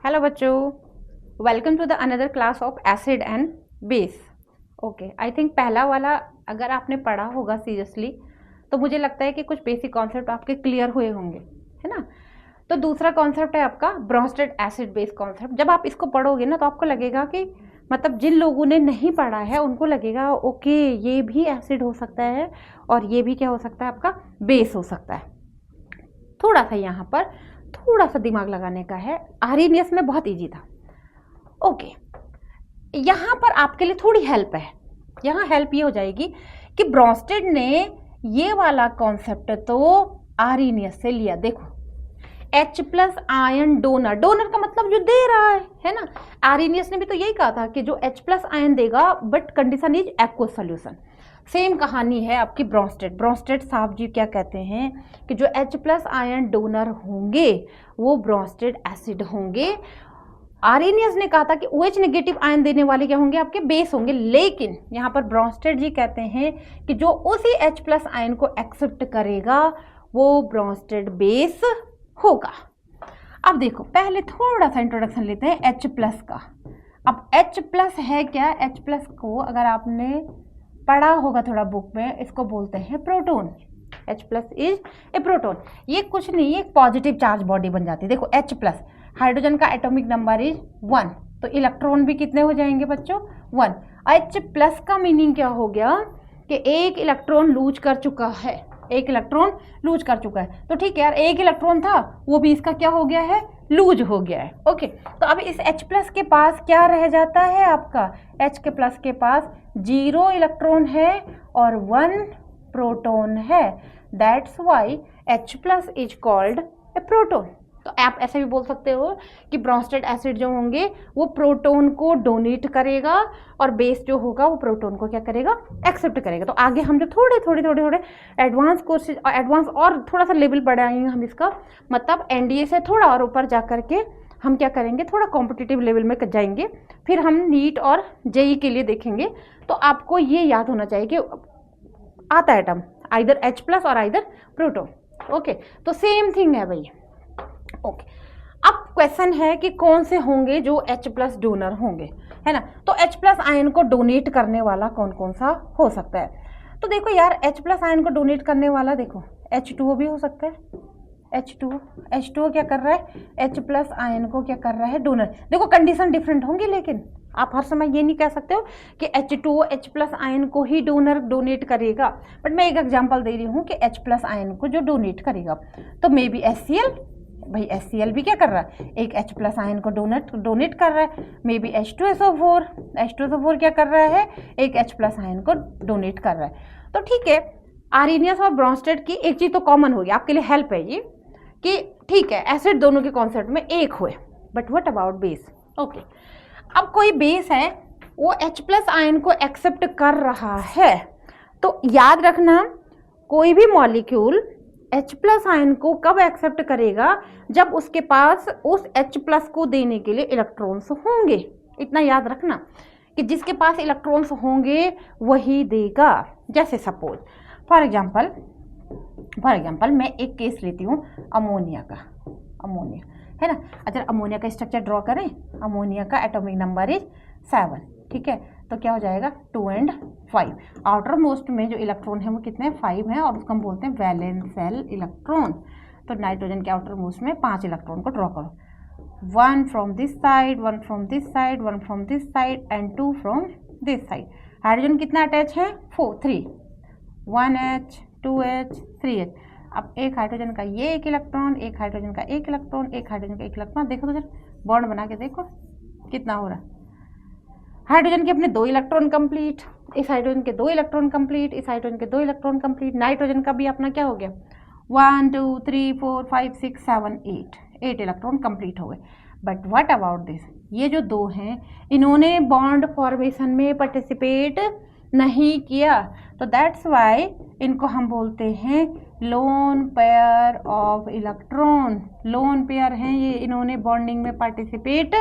Hello बच्चों, welcome to the another class of acid and base. Okay, I think पहला वाला अगर आपने पढ़ा होगा सीरियसली तो मुझे लगता है कि कुछ बेसिक कॉन्सेप्ट आपके क्लियर हुए होंगे, है ना। तो दूसरा कॉन्सेप्ट है आपका ब्रोंस्टेड एसिड बेस कॉन्सेप्ट। जब आप इसको पढ़ोगे ना तो आपको लगेगा कि मतलब जिन लोगों ने नहीं पढ़ा है उनको लगेगा ओके ये भी एसिड हो सकता है और ये भी क्या हो सकता है, आपका बेस हो सकता है। थोड़ा सा यहाँ पर थोड़ा सा दिमाग लगाने का है। आर्हेनियस में बहुत इजी था। ओके, यहाँ पर आपके लिए थोड़ी हेल्प है। यहाँ हेल्प ये हो जाएगी कि ब्रोंस्टेड ने ये वाला कॉन्सेप्ट तो आर्हेनियस से लिया। देखो H plus ion donor, donor का मतलब जो दे रहा है ना। आर्हेनियस ने भी तो यही कहा था कि जो H प्लस आयन देगा but condition is aqueous solution. Same कहानी है आपकी ब्रोंस्टेड। ब्रोंस्टेड साहब जी क्या कहते हैं कि जो H प्लस आयन डोनर होंगे वो ब्रोंस्टेड एसिड होंगे। आर्हेनियस ने कहा था कि OH नेगेटिव आयन देने वाले क्या होंगे, आपके बेस होंगे। लेकिन यहाँ पर ब्रोंस्टेड जी कहते हैं कि जो उसी H प्लस आयन को एक्सेप्ट करेगा वो ब्रोंस्टेड बेस होगा। अब देखो पहले थोड़ा सा इंट्रोडक्शन लेते हैं H प्लस का। अब H प्लस है क्या? H प्लस को अगर आपने पढ़ा होगा थोड़ा बुक में, इसको बोलते हैं proton. H plus is a proton. ये कुछ नहीं, एक पॉजिटिव चार्ज बॉडी बन जाती है। देखो H प्लस, हाइड्रोजन का एटॉमिक नंबर इज 1, तो इलेक्ट्रॉन भी कितने हो जाएंगे बच्चों? 1। H प्लस का मीनिंग क्या हो गया कि एक इलेक्ट्रॉन लूज कर चुका है, एक इलेक्ट्रॉन लूज कर चुका है। तो ठीक है यार, एक इलेक्ट्रॉन था वो भी इसका क्या हो गया है, लूज हो गया है। ओके, तो अब इस H प्लस के पास क्या रह जाता है आपका? H के प्लस के पास 0 इलेक्ट्रॉन है और 1 प्रोटॉन है। That's why H plus is called a proton. तो आप ऐसे भी बोल सकते हो कि ब्रोंस्टेड एसिड जो होंगे वो प्रोटॉन को डोनेट करेगा और बेस जो होगा वो प्रोटॉन को क्या करेगा, एक्सेप्ट करेगा। तो आगे हम जो थोड़े एडवांस कोर्सेज और एडवांस और थोड़ा सा लेवल बढ़ाएंगे हम इसका, मतलब NDA से थोड़ा और ऊपर जा करके हम क्या करेंगे, थोड़ा कॉम्पिटिटिव लेवल में जाएंगे। फिर हम नीट और JEE के लिए देखेंगे। तो आपको ये याद होना चाहिए कि आता है टर्म आइदर H प्लस और आइदर प्रोटॉन। ओके, तो सेम थिंग है भाई। ओके, अब क्वेश्चन है कि कौन से होंगे जो H प्लस डोनर होंगे, है ना। तो H प्लस आयन को डोनेट करने वाला कौन कौन सा हो सकता है? तो देखो यार, H प्लस आयन को डोनेट करने वाला देखो H2O भी हो सकता है। H2O क्या कर रहा है? H प्लस आयन को क्या कर रहा है, डोनर। देखो कंडीशन डिफरेंट होंगी, लेकिन आप हर समय ये नहीं कह सकते हो कि H2O H प्लस आयन को ही डोनेट करेगा। बट मैं एक एग्जांपल दे रही हूँ कि H प्लस आयन को जो डोनेट करेगा तो मे बी HCl। भाई HCl भी क्या कर रहा है, एक H प्लस आयन को डोनेट कर रहा है। मे बी H2SO4 क्या कर रहा है, एक H प्लस आयन को डोनेट कर रहा है। तो ठीक है, आर्हेनियस और ब्रोंस्टेड की एक चीज तो कॉमन होगी, आपके लिए हेल्प है ये कि ठीक है एसिड दोनों के कॉन्सेप्ट में एक हुए। But what about base? Okay, अब कोई बेस है वो H प्लस आयन को एक्सेप्ट कर रहा है, तो याद रखना कोई भी मॉलिक्यूल H प्लस आयन को कब एक्सेप्ट करेगा, जब उसके पास उस H प्लस को देने के लिए इलेक्ट्रॉन्स होंगे। इतना याद रखना कि जिसके पास इलेक्ट्रॉन्स होंगे वही देगा। जैसे सपोज फॉर एग्जाम्पल मैं एक केस लेती हूँ अमोनिया का। अमोनिया है ना, अगर अमोनिया का स्ट्रक्चर ड्रॉ करें, अमोनिया का एटॉमिक नंबर इज 7, ठीक है। तो क्या हो जाएगा 2 और 5। आउटर मोस्ट में जो इलेक्ट्रॉन है वो कितने, 5 हैं, और उसको हम बोलते हैं वैलेंस इलेक्ट्रॉन। तो नाइट्रोजन के आउटर मोस्ट में 5 इलेक्ट्रॉन को ड्रॉ करो, 1 from this side, 1 from this side, 1 from this side and 2 from this side. Hydrogen कितना अटैच है, 3, 1H 2H 3H। अब एक हाइड्रोजन का ये एक इलेक्ट्रॉन, एक हाइड्रोजन का एक इलेक्ट्रॉन, एक हाइड्रोजन का एक इलेक्ट्रॉन। देखो तो जरा बॉन्ड बना के देखो कितना हो रहा है। हाइड्रोजन के अपने 2 इलेक्ट्रॉन कंप्लीट, इस हाइड्रोजन के 2 इलेक्ट्रॉन कंप्लीट, इस हाइड्रोजन के 2 इलेक्ट्रॉन कंप्लीट। नाइट्रोजन का भी अपना क्या हो गया, 1 2 3 4 5 6 7 8 इलेक्ट्रॉन कंप्लीट हो गए। बट व्हाट अबाउट दिस, ये जो 2 हैं इन्होंने बॉन्ड फॉर्मेशन में पार्टिसिपेट नहीं किया, तो दैट्स वाई इनको हम बोलते हैं lone pair of electron. Lone pair हैं ये, इन्होंने बॉन्डिंग में पार्टिसिपेट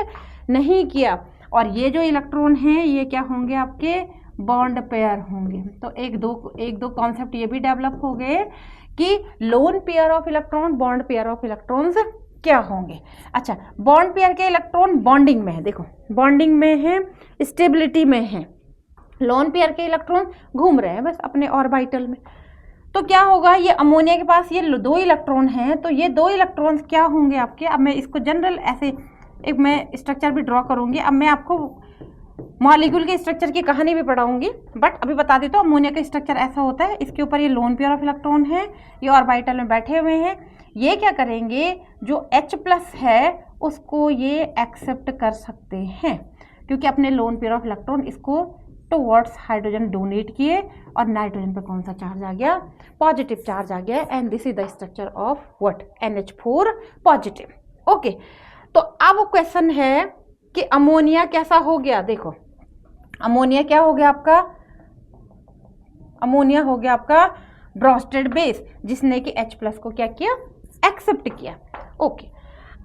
नहीं किया। और ये जो इलेक्ट्रॉन हैं ये क्या होंगे, आपके बॉन्ड पेयर होंगे। तो एक दो कॉन्सेप्ट ये भी डेवलप हो गए कि lone pair of electron, bond pair of electrons क्या होंगे। अच्छा, बॉन्ड पेयर के इलेक्ट्रॉन बॉन्डिंग में है, देखो बॉन्डिंग में है, स्टेबिलिटी में है। लोन पेयर के इलेक्ट्रॉन घूम रहे हैं बस अपने ऑर्बिटल में। तो क्या होगा, ये अमोनिया के पास ये 2 इलेक्ट्रॉन हैं, तो ये 2 इलेक्ट्रॉन्स क्या होंगे आपके। अब मैं इसको जनरल ऐसे एक मैं स्ट्रक्चर भी ड्रॉ करूंगी। अब मैं आपको मॉलिक्यूल के स्ट्रक्चर की कहानी भी पढ़ाऊंगी, बट अभी बता देता हूँ अमोनिया का स्ट्रक्चर ऐसा होता है। इसके ऊपर ये लोन पेयर ऑफ इलेक्ट्रॉन है, ये ऑर्बिटल में बैठे हुए हैं। ये क्या करेंगे, जो H+ है उसको ये एक्सेप्ट कर सकते हैं, क्योंकि अपने लोन पेयर ऑफ इलेक्ट्रॉन इसको टुवर्ड्स हाइड्रोजन डोनेट किए और नाइट्रोजन पर कौन सा चार्ज आ गया, पॉजिटिव चार्ज आ गया। And this is the structure of what, NH4 positive. Okay, तो अब क्वेश्चन है कि अमोनिया कैसा हो गया। देखो अमोनिया क्या हो गया आपका, अमोनिया हो गया आपका ब्रोस्टेड बेस, जिसने कि H+ को क्या किया, एक्सेप्ट किया। ओके,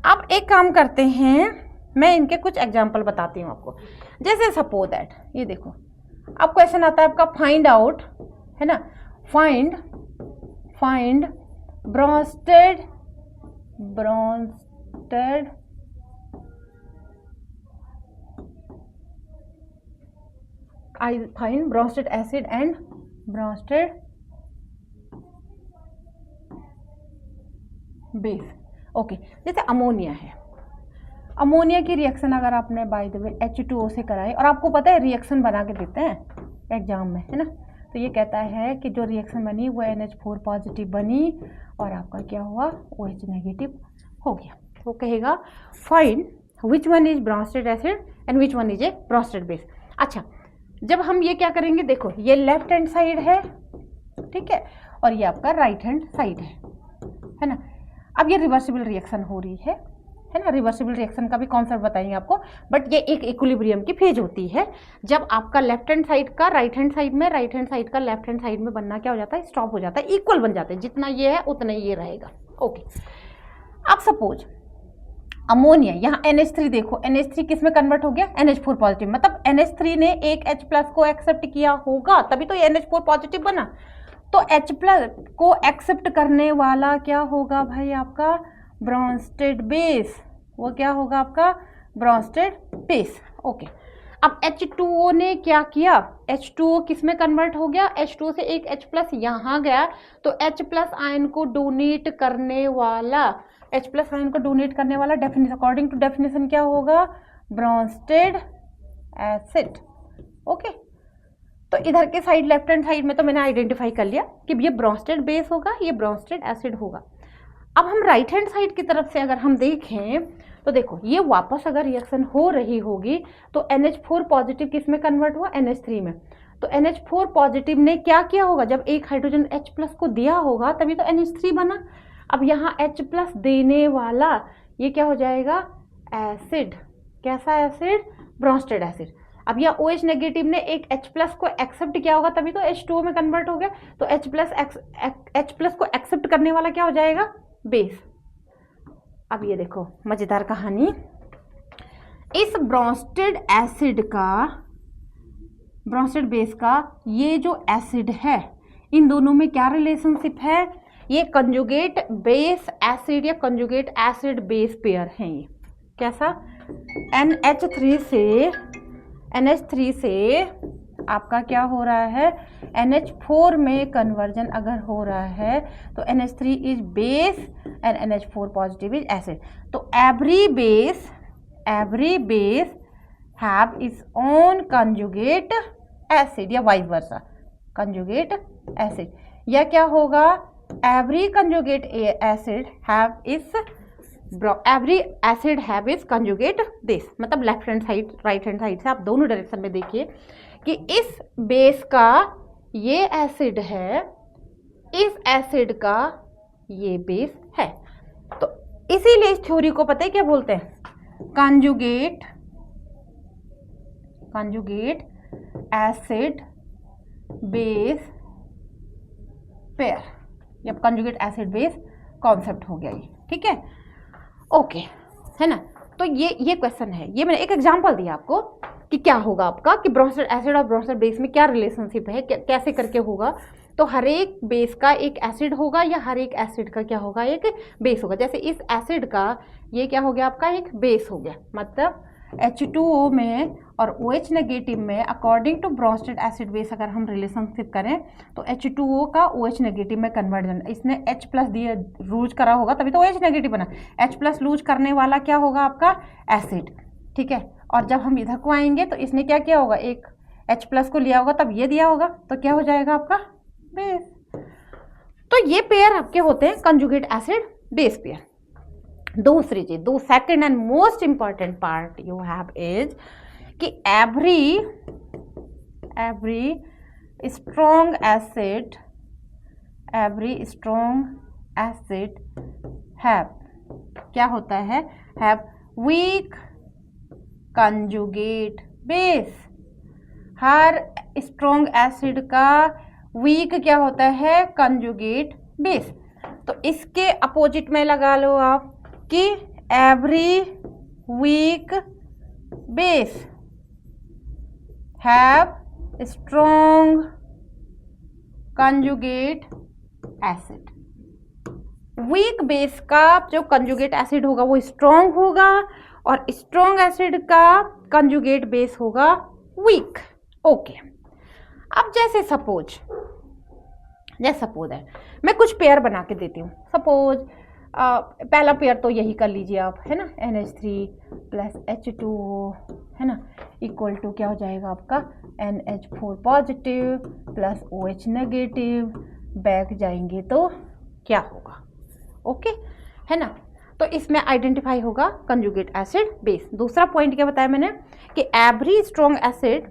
अब एक काम करते हैं, मैं इनके कुछ एग्जाम्पल बताती हूँ आपको। जैसे सपोज दैट, ये देखो अब क्वेश्चन आता है आपका फाइंड आउट, है ना, find Bronsted I find Bronsted acid and Bronsted base. Okay, जैसे अमोनिया है, अमोनिया की रिएक्शन अगर आपने बाय द वे H2O से कराई, और आपको पता है रिएक्शन बना के देते हैं एग्जाम में, है ना, तो ये कहता है कि जो रिएक्शन बनी वो NH4 पॉजिटिव बनी और आपका क्या हुआ, OH नेगेटिव हो गया। वो कहेगा find which one is Bronsted acid and which one is a Bronsted base. अच्छा, जब हम ये क्या करेंगे, देखो ये लेफ्ट हैंड साइड है, ठीक है, और ये आपका राइट हैंड साइड है ना। अब ये रिवर्सिबल रिएक्शन हो रही है ना, रिवर्सिबल रिएक्शन का भी कॉन्सेप्ट बताएंगे आपको, बट ये एक इक्विलिब्रियम की फेज होती है, जब आपका लेफ्ट हैंड साइड का राइट हैंड साइड में, राइट हैंड साइड का लेफ्ट हैंड साइड में बनना क्या हो जाता है, स्टॉप हो जाता है, इक्वल बन जाते हैं, जितना ये है उतना ही ये रहेगा। ओके, अब सपोज अमोनिया, यहाँ NH3 देखो, NH3 किस में कन्वर्ट हो गया, NH4 पॉजिटिव, मतलब NH3 ने एक H+ को एक्सेप्ट किया होगा तभी तो ये NH4 पॉजिटिव बना। तो H+ को एक्सेप्ट करने वाला क्या होगा भाई, आपका ब्रोस्टेड बेस, वो क्या होगा आपका ब्रोस्टेड बेस। ओके, अब H2O ने क्या किया, H2O किस में कन्वर्ट हो गया, H2O से एक H+ यहाँ गया, तो H+ आयन को डोनेट करने वाला, H+ आयन को डोनेट करने वाला डेफिनेशन, अकॉर्डिंग टू डेफिनेशन क्या होगा, ब्रोस्टेड एसिड। ओके, तो इधर के साइड लेफ्ट हैंड साइड में तो मैंने आइडेंटिफाई कर लिया कि ये ब्रोस्टेड बेस होगा, ये ब्रोस्टेड एसिड होगा। अब हम राइट हैंड साइड की तरफ से अगर हम देखें तो देखो ये वापस अगर रिएक्शन हो रही होगी तो NH4 पॉजिटिव किस में कन्वर्ट हुआ, NH3 में। तो NH4 पॉजिटिव ने क्या किया होगा, जब एक हाइड्रोजन H+ को दिया होगा तभी तो NH3 बना। अब यहाँ H+ देने वाला ये क्या हो जाएगा, एसिड। कैसा एसिड, ब्रोस्टेड एसिड। अब यह OH नेगेटिव ने एक H+ को एक्सेप्ट किया होगा तभी तो H2O में कन्वर्ट हो गया, तो H+ को एक्सेप्ट करने वाला क्या हो जाएगा, बेस। अब ये देखो मजेदार कहानी, इस ब्रोस्टेड एसिड का, ब्रोस्टेड बेस का ये जो एसिड है, इन दोनों में क्या रिलेशनशिप है, ये कंजुगेट बेस एसिड या कंजुगेट एसिड बेस पेयर है। ये कैसा, NH3 से आपका क्या हो रहा है, NH4 में कन्वर्जन अगर हो रहा है तो NH3 is base and NH4 positive is acid. तो every base have its own conjugate acid या वाइस वर्सा, कंजुगेट एसिड, या क्या होगा, every conjugate acid have its, every acid have its conjugate base. मतलब left hand side right hand side से आप दोनों direction में देखिए कि इस बेस का ये एसिड है, इस एसिड का ये बेस है। तो इसीलिए इस थ्योरी को पता है क्या बोलते हैं, कंजुगेट एसिड बेस पेयर, या कंजुगेट एसिड बेस कॉन्सेप्ट हो गया ये, ठीक है। ओके, है ना। तो ये क्वेश्चन है, ये मैंने एक एग्जांपल दिया आपको कि क्या होगा आपका, कि ब्रोस्टेड एसिड और ब्रोस्टेड बेस में क्या रिलेशनशिप है, कैसे करके होगा। तो हर एक बेस का एक एसिड होगा या हर एक एसिड का क्या होगा, एक बेस होगा। जैसे इस एसिड का ये क्या हो गया आपका, एक बेस हो गया। मतलब H2O में और OH नेगेटिव में according to Bronsted acid base अगर हम रिलेशनशिप करें तो H2O का OH नेगेटिव में कन्वर्जन, इसने H प्लस दिया लूज करा होगा तभी तो OH नेगेटिव बना। H प्लस लूज करने वाला क्या होगा आपका, एसिड, ठीक है। और जब हम इधर को आएंगे तो इसने क्या किया होगा, एक H प्लस को लिया होगा तब ये दिया होगा, तो क्या हो जाएगा आपका बेस। तो ये पेयर आपके होते हैं कंजुगेट एसिड बेस पेयर। दूसरी चीज, दो second and most important part you have is कि एवरी स्ट्रॉन्ग एसिड हैव क्या होता है, have week conjugate base. Her strong acid का वीक क्या होता है, कंजुगेट बेस। तो इसके अपोजिट में लगा लो आप कि every weak base have strong conjugate acid. Weak base का जो कंजुगेट एसिड होगा वो स्ट्रॉन्ग होगा और स्ट्रॉन्ग एसिड का कंजुगेट बेस होगा वीक। ओके, अब जैसे सपोज है, मैं कुछ पेयर बना के देती हूँ। सपोज पहला पेयर तो यही कर लीजिए आप, है ना, NH3 प्लस H2O, है ना, इक्वल टू क्या हो जाएगा आपका NH4 positive plus OH negative. Back जाएंगे तो क्या होगा, ओके, है ना। तो इसमें आइडेंटिफाई होगा कंजुगेट एसिड बेस। दूसरा पॉइंट क्या बताया मैंने कि every strong acid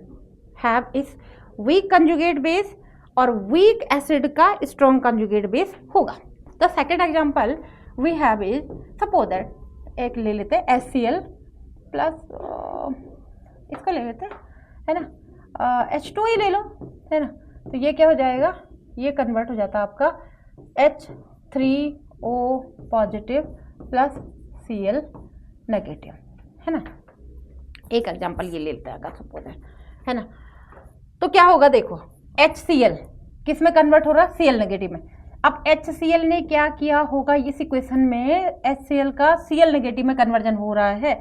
have is weak conjugate base और वीक एसिड का स्ट्रॉन्ग कंजुगेट बेस होगा। The second example we have is, suppose that एक ले लेते हैं HCl प्लस इसको ले लेते हैं, है ना, H2 ही ले लो, है ना। तो ये क्या हो जाएगा, ये कन्वर्ट हो जाता है आपका H3O positive plus Cl negative, है ना। एक एग्जाम्पल ये ले लेते हैं अगर सपोज है ना। तो क्या होगा, देखो HCl किस में कन्वर्ट हो रहा है, Cl नेगेटिव में। अब HCl ने क्या किया होगा, इस इक्वेशन में HCl का Cl नेगेटिव में कन्वर्जन हो रहा है,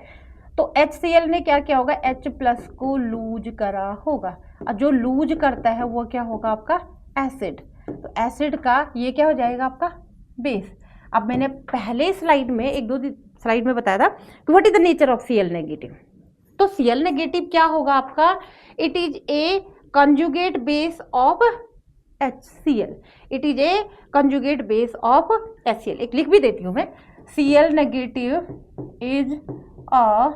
तो HCl ने क्या किया होगा, H प्लस को लूज करा होगा। और जो लूज करता है वो क्या होगा आपका एसिड। तो एसिड का ये क्या हो जाएगा आपका बेस। अब मैंने पहले स्लाइड में, एक दो स्लाइड में बताया था कि what is the nature of Cl negative. तो Cl नेगेटिव क्या होगा आपका, it is a conjugate base of HCl, it is a conjugate base of HCl। एक लिख भी देती हूँ मैं, Cl negative is a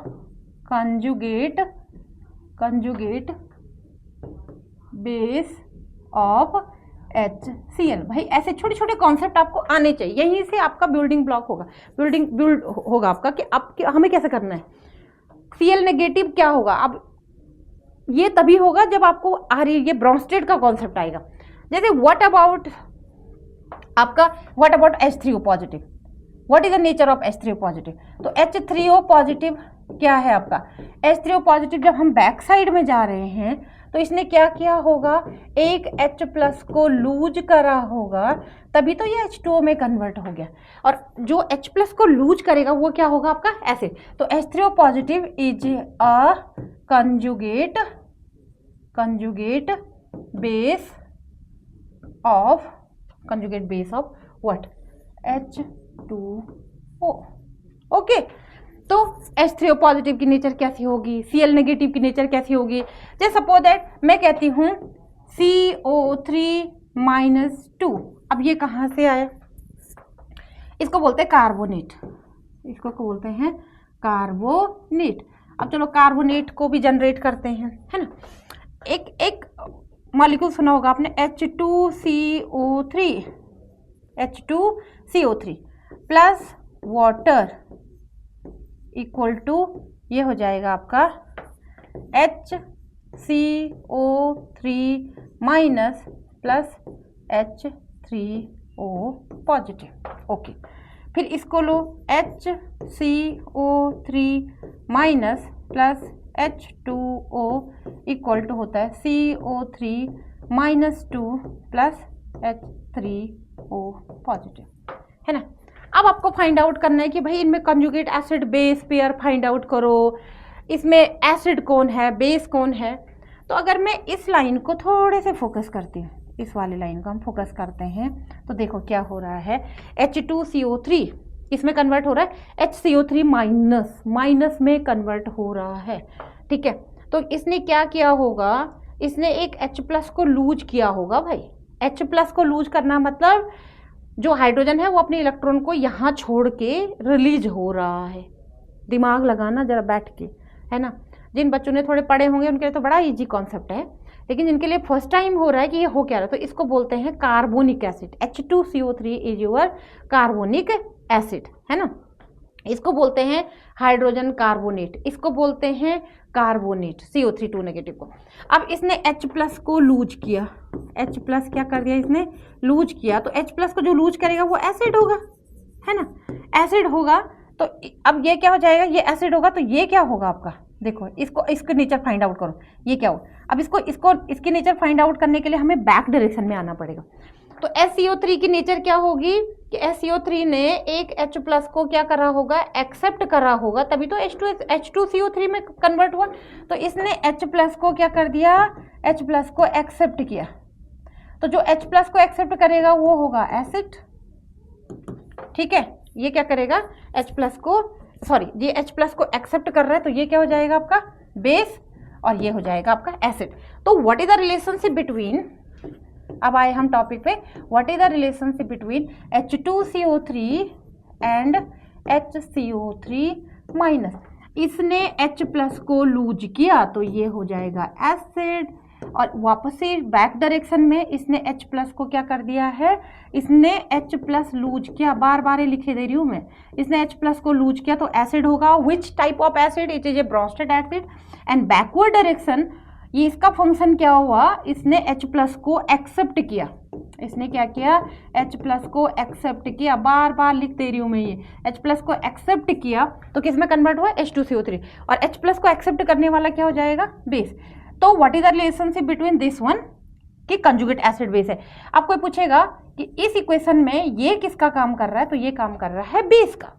conjugate base of HCl। भाई ऐसे छोटे छोटे कॉन्सेप्ट आपको आने चाहिए, यहीं से आपका बिल्डिंग ब्लॉक होगा, बिल्ड होगा आपका कि आप हमें कैसे करना है। Cl नेगेटिव क्या होगा, अब ये तभी होगा जब आपको ये ब्रोंस्टेड का कॉन्सेप्ट आएगा। जैसे what about H3O positive, what is the nature of H3O positive. तो H3O पॉजिटिव क्या है आपका, H3O पॉजिटिव जब हम बैक साइड में जा रहे हैं तो इसने क्या किया होगा, एक H प्लस को लूज करा होगा, तभी तो ये H2O में कन्वर्ट हो गया। और जो H प्लस को लूज करेगा वो क्या होगा आपका एसिड। तो H3O positive is a conjugate base of what H2O। Okay, तो H3O पॉजिटिव की नेचर कैसी होगी, Cl नेगेटिव की नेचर कैसी होगी। जैसे सपोज दैट मैं कहती हूँ CO3-2, अब ये कहाँ से आया, इसको बोलते हैं कार्बोनेट, इसको बोलते हैं कार्बोनेट। अब चलो कार्बोनेट को भी जनरेट करते हैं, है ना। एक मॉलिक्यूल सुना होगा आपने H2CO3 plus water equal to ये हो जाएगा आपका HCO3 minus plus H3O positive. Okay, फिर इसको लो HCO3 minus plus H2O equal to होता है CO3 -2 प्लस H3O पॉजिटिव, है ना। अब आपको फाइंड आउट करना है कि भाई इनमें conjugate acid base pair find out करो, इसमें एसिड कौन है, बेस कौन है। तो अगर मैं इस लाइन को थोड़े से फोकस करती हूँ, इस वाली लाइन को हम फोकस करते हैं, तो देखो क्या हो रहा है, H2CO3 इसमें कन्वर्ट हो रहा है HCO3 माइनस में कन्वर्ट हो रहा है, ठीक है। तो इसने क्या किया होगा, इसने एक H+ को लूज किया होगा भाई। H+ को लूज करना मतलब जो हाइड्रोजन है वो अपने इलेक्ट्रॉन को यहाँ छोड़ के रिलीज हो रहा है। दिमाग लगाना जरा बैठ के, है ना। जिन बच्चों ने थोड़े पढ़े होंगे उनके लिए तो बड़ा इजी कॉन्सेप्ट है, लेकिन जिनके लिए फर्स्ट टाइम हो रहा है कि ये हो क्या रहा है, तो इसको बोलते हैं carbonic acid. H2CO3 is your carbonic acid, है ना। इसको बोलते हैं हाइड्रोजन कार्बोनेट, इसको बोलते हैं कार्बोनेट, CO3 2 नेगेटिव को। अब इसने H+ को लूज किया, H+ क्या कर दिया इसने, लूज किया। तो H+ को जो लूज करेगा वो एसिड होगा, है ना, एसिड होगा। तो अब ये क्या हो जाएगा, ये एसिड होगा, तो ये क्या होगा आपका, देखो इसको नेचर फाइंड आउट करो, ये क्या हो। अब इसकी नेचर फाइंड आउट करने के लिए हमें बैक डायरेक्शन में आना पड़ेगा। तो SCO3 की नेचर क्या होगी कि SCO3 ने एक H+ को क्या करा होगा, एक्सेप्ट करा होगा, तभी तो H2CO3 में कन्वर्ट हुआ। तो इसने H+ को क्या कर दिया, H+ को एक्सेप्ट किया। तो जो H+ को एक्सेप्ट करेगा वो होगा एसिड, ठीक है। ये क्या करेगा, H+ को, सॉरी, ये H+ को एक्सेप्ट कर रहा है, तो ये क्या हो जाएगा आपका बेस, और ये हो जाएगा आपका एसिड। तो what is the relationship between, अब आए हम टॉपिक पे, what is the relationship between H2CO3 and HCO3 minus. इसने H+ को लूज किया तो ये हो जाएगा एसिड, और वापस से बैक डायरेक्शन में इसने H+ को क्या कर दिया है, इसने H+ लूज किया, बार बार लिखे दे रही हूँ मैं, इसने H+ को लूज किया तो एसिड होगा। Which type of acid, it is a Bronsted acid. And backward direction, ये इसका फंक्शन क्या हुआ, इसने H+ को एक्सेप्ट किया, इसने क्या किया, H+ को एक्सेप्ट किया, बार बार लिख दे रही हूँ मैं, ये H+ को एक्सेप्ट किया तो किस में कन्वर्ट हुआ, H2CO3, और H+ को एक्सेप्ट करने वाला क्या हो जाएगा, बेस। तो what is the relationship between this one, कि कंजुगेट एसिड बेस है। अब कोई पूछेगा कि इस इक्वेशन में ये किसका काम कर रहा है, तो ये काम कर रहा है बेस का,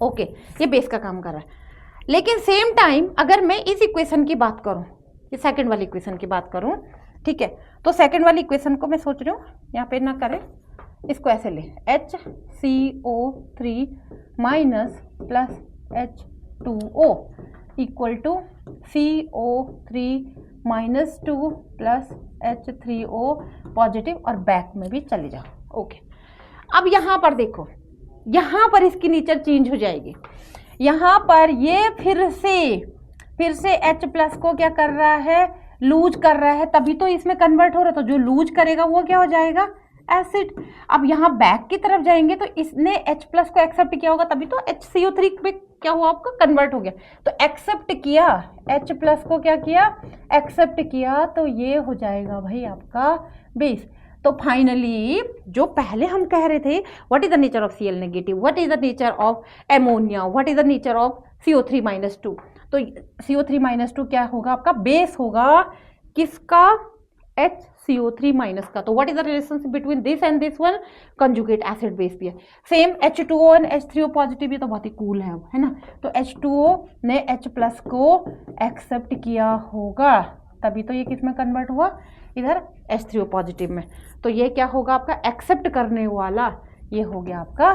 ओके, ये बेस का काम कर रहा है। लेकिन सेम टाइम अगर मैं इस इक्वेशन की बात करूं, ये सेकंड वाली इक्वेशन की बात करूं, ठीक है, तो सेकंड वाली इक्वेशन को मैं सोच रही हूँ यहाँ पे ना करें, इसको ऐसे ले, HCO3 minus plus H2O equal to CO3 minus 2 plus H3O positive, और बैक में भी चले जाओ, ओके। अब यहाँ पर देखो, यहाँ पर इसकी नेचर चेंज हो जाएगी, यहाँ पर ये फिर से H+ को क्या कर रहा है, लूज कर रहा है, तभी तो इसमें कन्वर्ट हो रहा है। तो जो लूज करेगा वो क्या हो जाएगा, एसिड। अब यहाँ बैक की तरफ जाएंगे तो इसने H+ को एक्सेप्ट किया होगा, तभी तो HCO3 में क्या हुआ, आपका कन्वर्ट हो गया। तो एक्सेप्ट किया, H+ को क्या किया, एक्सेप्ट किया, तो ये हो जाएगा भाई आपका बेस। तो फाइनली जो पहले हम कह रहे थे, what is the nature of Cl negative, what is the nature of ammonia, what is the nature of CO3 minus 2, तो CO3 माइनस 2 क्या होगा, आपका बेस होगा, किसका, HCO3 माइनस का। तो what is the relationship between this and this one, conjugate acid base pair. Same H2O and H3O positive, ये तो बहुत ही कूल है ना। तो H2O ने H+ को एक्सेप्ट किया होगा, तभी तो ये किस में कन्वर्ट हुआ, इधर H3O पॉजिटिव में। तो ये क्या होगा आपका एक्सेप्ट करने वाला, ये हो गया आपका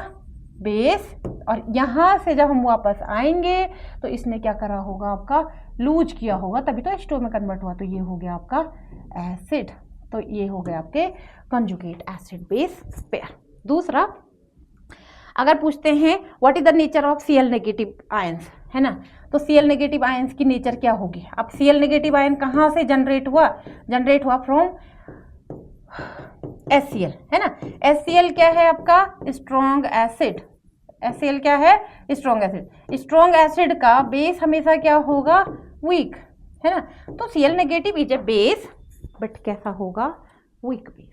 बेस। और यहाँ से जब हम वापस आएंगे तो इसने क्या करा होगा, आपका लूज किया होगा, तभी तो H2O में कन्वर्ट हुआ, तो ये हो गया आपका एसिड। तो ये हो गया आपके कंजुगेट एसिड बेस पेयर। दूसरा, अगर पूछते हैं what is the nature of Cl negative ions, है ना, तो Cl नेगेटिव आयंस की नेचर क्या होगी। अब Cl नेगेटिव आयन कहाँ से जनरेट हुआ, फ्रॉम HCl, है ना। HCl क्या है आपका, स्ट्रॉन्ग एसिड। HCl क्या है, स्ट्रॉन्ग एसिड। स्ट्रॉन्ग एसिड का बेस हमेशा क्या होगा, वीक, है ना। तो Cl negative is a base, but कैसा होगा, weak base,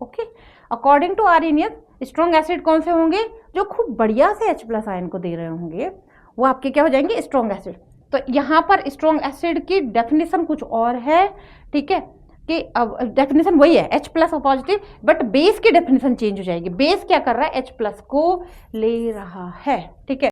okay. According to Arrhenius, strong acid कौन से होंगे, जो खूब बढ़िया से H+ आयन को दे रहे होंगे, वो आपके क्या हो जाएंगे, स्ट्रॉन्ग एसिड। तो यहाँ पर स्ट्रॉन्ग एसिड की डेफिनेशन कुछ और है, ठीक है। कि अब डेफिनेशन वही है H plus positive, but base की डेफिनेशन चेंज हो जाएगी। बेस क्या कर रहा है, H प्लस को ले रहा है, ठीक है।